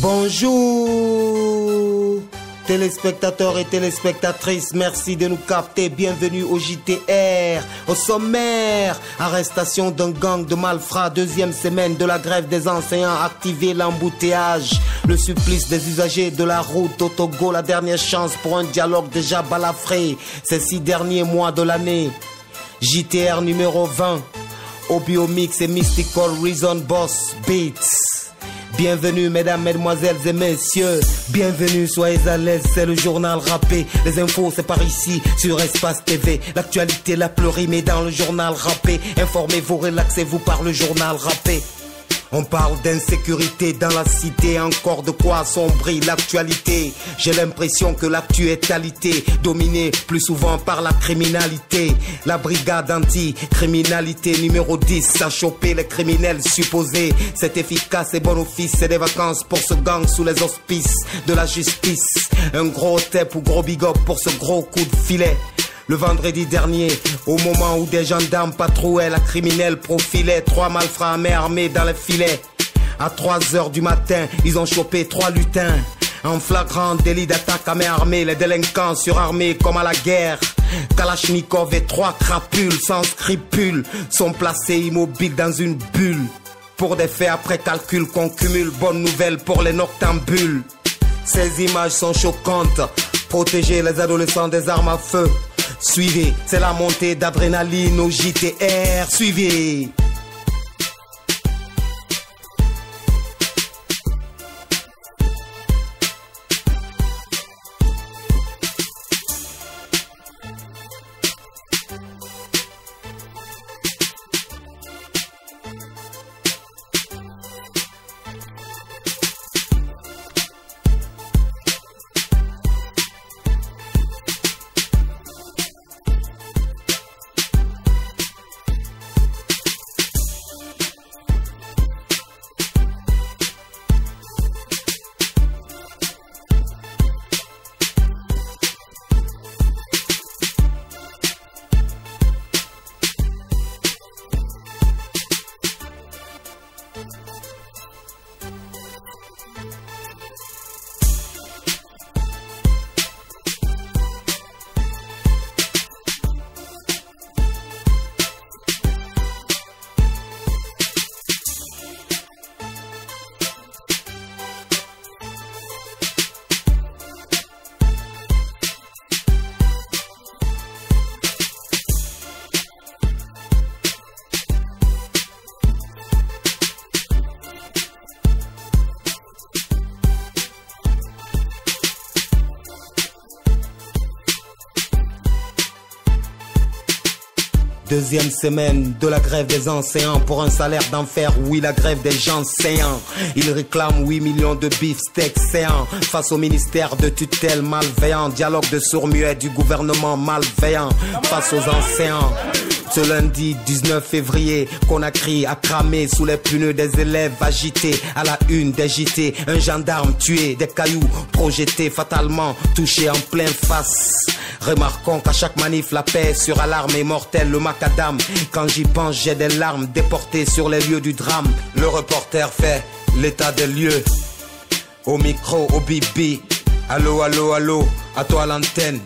Bonjour téléspectateurs et téléspectatrices, merci de nous capter, bienvenue au JTR. Au sommaire, arrestation d'un gang de malfrats, deuxième semaine de la grève des enseignants, activer l'embouteillage, le supplice des usagers de la route au Togo, la dernière chance pour un dialogue déjà balafré, ces 6 derniers mois de l'année. JTR numéro 20, Obiomix et Mystical Reason Boss Beats. Bienvenue mesdames, mesdemoiselles et messieurs, bienvenue, soyez à l'aise, c'est le journal rappé. Les infos c'est par ici, sur Espace TV. L'actualité la plus rimée dans le journal rappé. Informez-vous, relaxez-vous par le journal rappé. On parle d'insécurité dans la cité, encore de quoi assombrir l'actualité. J'ai l'impression que l'actu est qualité, dominée plus souvent par la criminalité. La brigade anti-criminalité numéro 10 a chopé les criminels supposés. C'est efficace et bon office, c'est des vacances pour ce gang sous les auspices de la justice. Un gros tep ou gros big up pour ce gros coup de filet. Le vendredi dernier, au moment où des gendarmes patrouillaient, la criminelle profilait 3 malfrats à main armés dans les filets. À 3 h du matin, ils ont chopé 3 lutins. En flagrant délit d'attaque à main armée, les délinquants surarmés comme à la guerre. Kalachnikov et 3 crapules sans scrupules sont placés immobiles dans une bulle. Pour des faits après calcul qu'on cumule, bonne nouvelle pour les noctambules. Ces images sont choquantes, protéger les adolescents des armes à feu. Suivez, c'est la montée d'adrénaline au JTR, suivez. Deuxième semaine de la grève des enseignants pour un salaire d'enfer, oui la grève des gens séants. Ils réclament 8 millions de beefsteaks séants face au ministère de tutelle malveillant. Dialogue de sourds-muets du gouvernement malveillant face aux enseignants. Ce lundi 19 février, Conakry a cramé sous les pneus des élèves agités. À la une des JT, un gendarme tué, des cailloux projetés fatalement, touchés en plein face. Remarquons qu'à chaque manif, la paix sur alarme est mortelle, le macadam. Quand j'y pense, j'ai des larmes déportées sur les lieux du drame. Le reporter fait l'état des lieux. Au micro, au bibi. Allô, allô, allô, à toi l'antenne.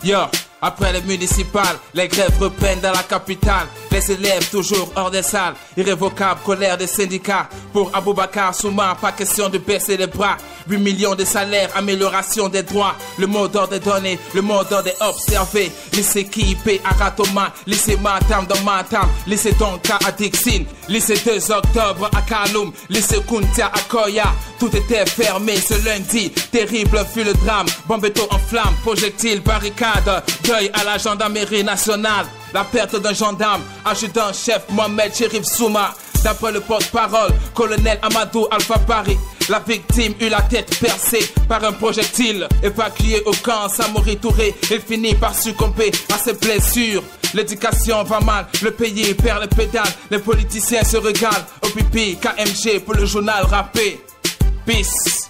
Yo, après les municipales, les grèves reprennent dans la capitale. Les élèves toujours hors des salles. Irrévocable colère des syndicats. Pour Aboubacar Souma, pas question de baisser les bras. 8 millions de salaires, amélioration des droits. Le mot d'ordre est donné, le mot d'ordre est observé. Lycée Kipé à Ratoma, lycée Matam dans Matam, lycée Donka à Dixine, lycée 2 octobre à Kaloum, lycée Kuntia à Koya. Tout était fermé ce lundi, terrible fut le drame. Bombeto en flammes, projectiles, barricades. Deuil à la gendarmerie nationale. La perte d'un gendarme, adjudant-chef Mohamed Chérif Souma. D'après le porte-parole, colonel Amadou Alpha Bari, la victime eut la tête percée par un projectile. Évacué au camp Samori Touré, il finit par succomber à ses blessures. L'éducation va mal, le pays perd les pédales. Les politiciens se régalent au pipi. KMG pour le journal rappé. Peace.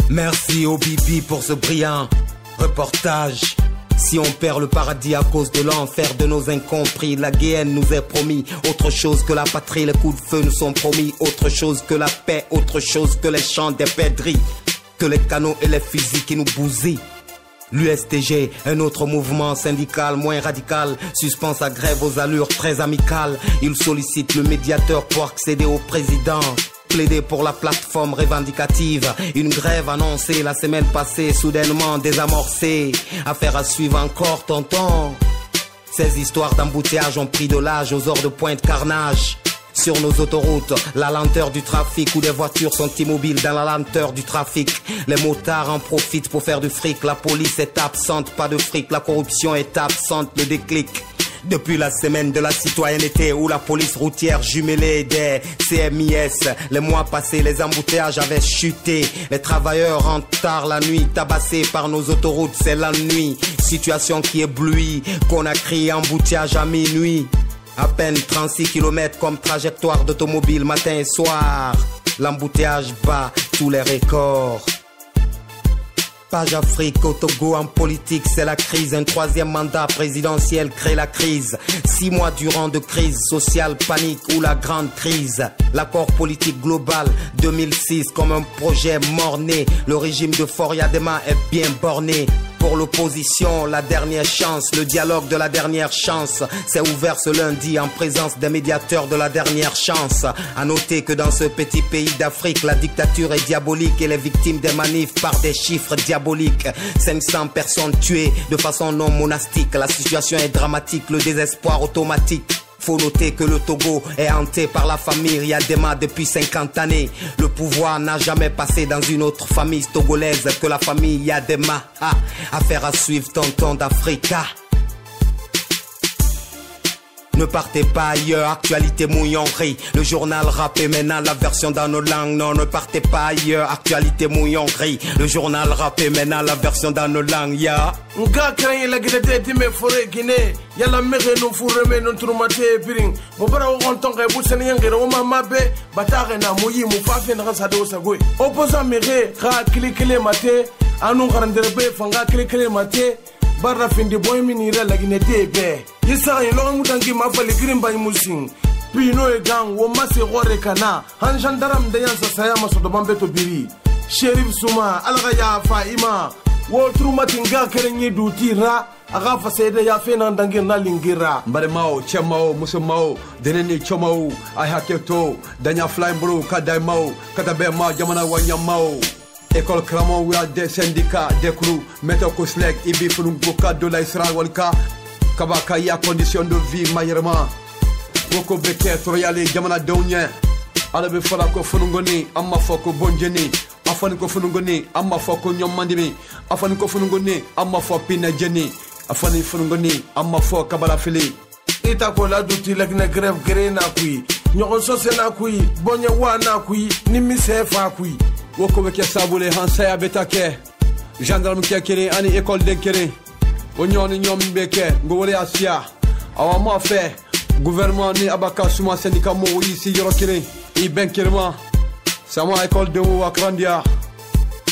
Merci au Bibi pour ce brillant reportage. Si on perd le paradis à cause de l'enfer de nos incompris, la guerre nous est promis. Autre chose que la patrie, les coups de feu nous sont promis. Autre chose que la paix, autre chose que les chants des pèderies, que les canons et les fusils qui nous bousillent. L'USTG, un autre mouvement syndical moins radical, suspend sa grève aux allures très amicales. Il sollicite le médiateur pour accéder au président. Plaider pour la plateforme revendicative. Une grève annoncée la semaine passée, soudainement désamorcée. Affaire à suivre encore, tonton. Ces histoires d'embouteillage ont pris de l'âge aux heures de pointe carnage. Sur nos autoroutes, la lenteur du trafic où des voitures sont immobiles dans la lenteur du trafic. Les motards en profitent pour faire du fric. La police est absente, pas de fric. La corruption est absente, le déclic. Depuis la semaine de la citoyenneté où la police routière jumelée des CMIS, les mois passés, les embouteillages avaient chuté. Les travailleurs rentrent tard la nuit, tabassés par nos autoroutes, c'est la nuit. Situation qui éblouit, qu'on a crié embouteillage à minuit. À peine 36 km comme trajectoire d'automobile matin et soir. L'embouteillage bat tous les records. Page Afrique, au Togo en politique, c'est la crise. Un troisième mandat présidentiel crée la crise. 6 mois durant de crise sociale, panique ou la grande crise. L'accord politique global 2006 comme un projet mort-né. Le régime de Foriadema est bien borné. Pour l'opposition, la dernière chance, le dialogue de la dernière chance s'est ouvert ce lundi en présence des médiateurs de la dernière chance. À noter que dans ce petit pays d'Afrique, la dictature est diabolique et les victimes des manifs par des chiffres diaboliques. 500 personnes tuées de façon non monastique. La situation est dramatique, le désespoir automatique. Faut noter que le Togo est hanté par la famille Riadema depuis 50 années. Le pouvoir n'a jamais passé dans une autre famille togolaise que la famille Riadema. Affaire à suivre, tonton d'Africa. Ne partez pas ailleurs, actualité mouillonnerie. Le journal rap est maintenant la version dans nos langues. Non, ne partez pas ailleurs, actualité mouillonnerie. Le journal rap est maintenant la version dans nos langues, ya. Nga kran la gide de me fore Guinée. Yala mege no fure me no trumate biring. Mo bara o konton ga bu sen yangere o mama be batare na muyi mu fafe na sa do sa goy. Opposant mege ka klikele mate anu garandere be fanga klikele mate. Barra fin de boy minira la Guinée be. Yisa yin lo mutangi ma fali green bay musin. Pino e gang wo mase gore kana. Han gendarme de yansa saya maso do bambeto biri. Sheriff Suma alaga ya Faima. Wo trumatinga kerenye dutira. Aga fasede ya fena ndangir na lingira. Mbare mao, chemao, musamao, deneni chomao, ay haketo, danya fly bro, kadai mao, katabe ma jamana wanya mao. École Cramon, où il y a des syndicats, des crews, méthode Koslek, Ibi Funungoka, de l'Israël Walka, Kabaka, y a condition de vie, maïrement. Boko Beke, Troyale, Jamana Dounien, Alabe Falako Funungoni, Amma Foko Bonjeni, Afaniko Funungoni, Amma Foko Nyomandimi, Afaniko Funungoni, Amma Foko Pina Jenny, Afani Funungoni, Amma Foko Kabalafili. Ita kola duti lagna grève gré na kui, Nyon sose na kui, Bonye wa na kui, Nimi sefa kui. Woko beke sabule hansaya betake gendarme kekere ani école de kere onyoni nyom beke ngowole asia awa mo fe gouvernement ni abaka suma syndicat mo ici yoro kere I ben kerma sama école de wo akrandia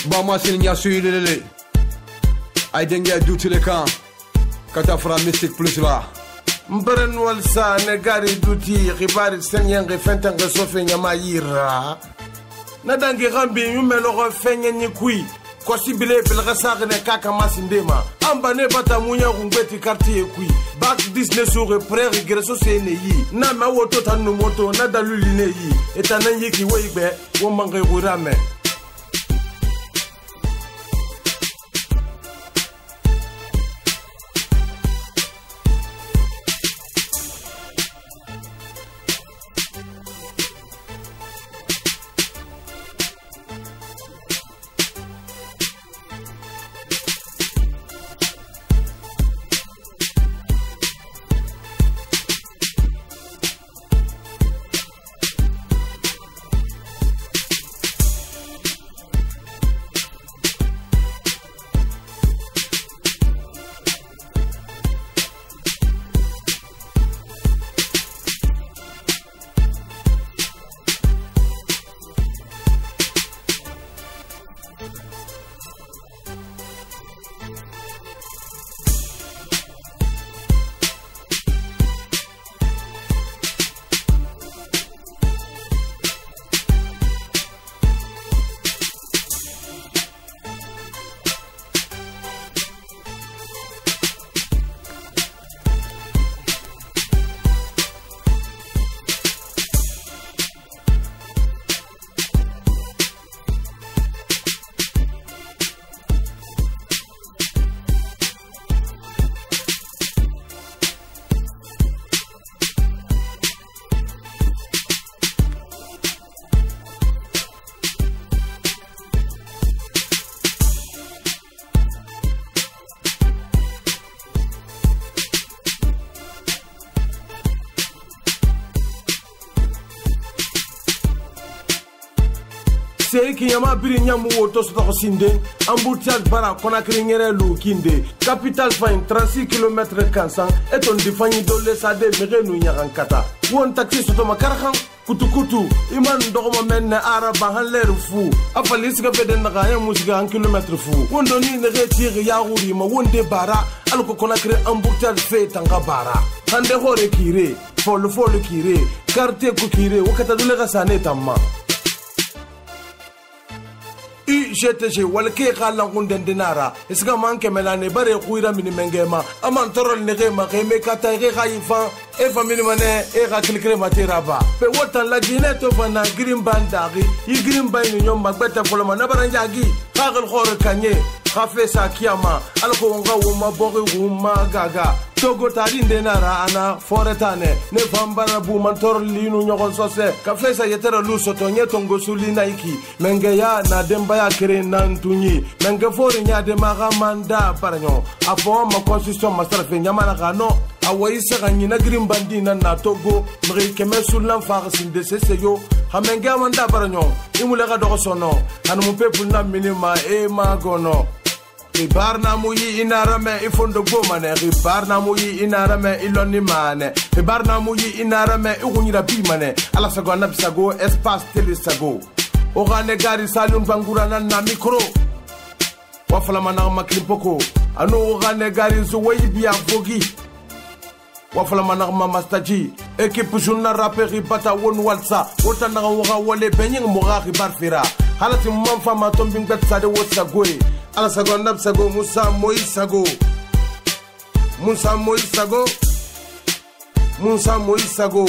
ba ma sin nya suilele ay denge douti le camp kata fra mystique plus là Mberen wal sa ne gari duti ribari senyenge fentenge sofe nyama yira Nadangi rambi yumelo go fenye ni kui ko sibile bil gasag ne kaka masindema amba ne bata munya ngweti quartier kui back business sur près regresso sene yi na ma woto tanu moto na daluli ne yi etanan yiki weibe wo mangay gurame sei ki yama biri nyamu woto soto sinde embouteillage bara Conakry ngere lu kinde capital fain 36 km kansan eton difanyi dole sade mere nu nyaran kata won taxi soto makarhan kutu iman dogoma menne araba han leer fu afalis ga beden na ya musiga 1 km fu wondo ni ne retire ya wuri ma wonde bara alko Conakry embouteillage fe tanga bara hande hore kire folo kire carte ko kire wakata dole ga sane tamma UGTG wala ke khalan gunden dinara isga manke melane bare khuira mini mengema aman torol ne gema keme kata ge khaifa e family mane e ga klikre matera ba pe wotan la dine to bana green bandari I green bay ni nyom magbeta foloma na baranjagi khagal khore kanye khafe sa kiyama alko nga wuma bogi wuma gaga togo tari ndenara ana foretane ne fambara bu mantor linu nyogon sose kafe sa yetera lu soto nyeto ngosuli naiki menge ya na demba ya kere nantunyi menge fori nya de magamanda paranyo afo ma constitution master fe nyamana gano awaisa ganyina green bandina na togo mri keme sulan farsin de seseyo hamenge amanda paranyo imulega dogo sono anu mu people na minima e magono Ribarna muyi inarame ifondo bomane ribarna muyi inarame iloni mane ribarna muyi inarame ugunyira bimane ala sago na bisago espace tele sago ogane gari salun bangurana na micro wafala mana maklimpoko anu ogane gari zuwayi biya fogi wafala mana mastaji équipe journal rapperi bata won walsa wota na woga wole benying moga ribarfira halati mamfa matombing bet sade wosagoy ala sago nab sago Musa Moïse sago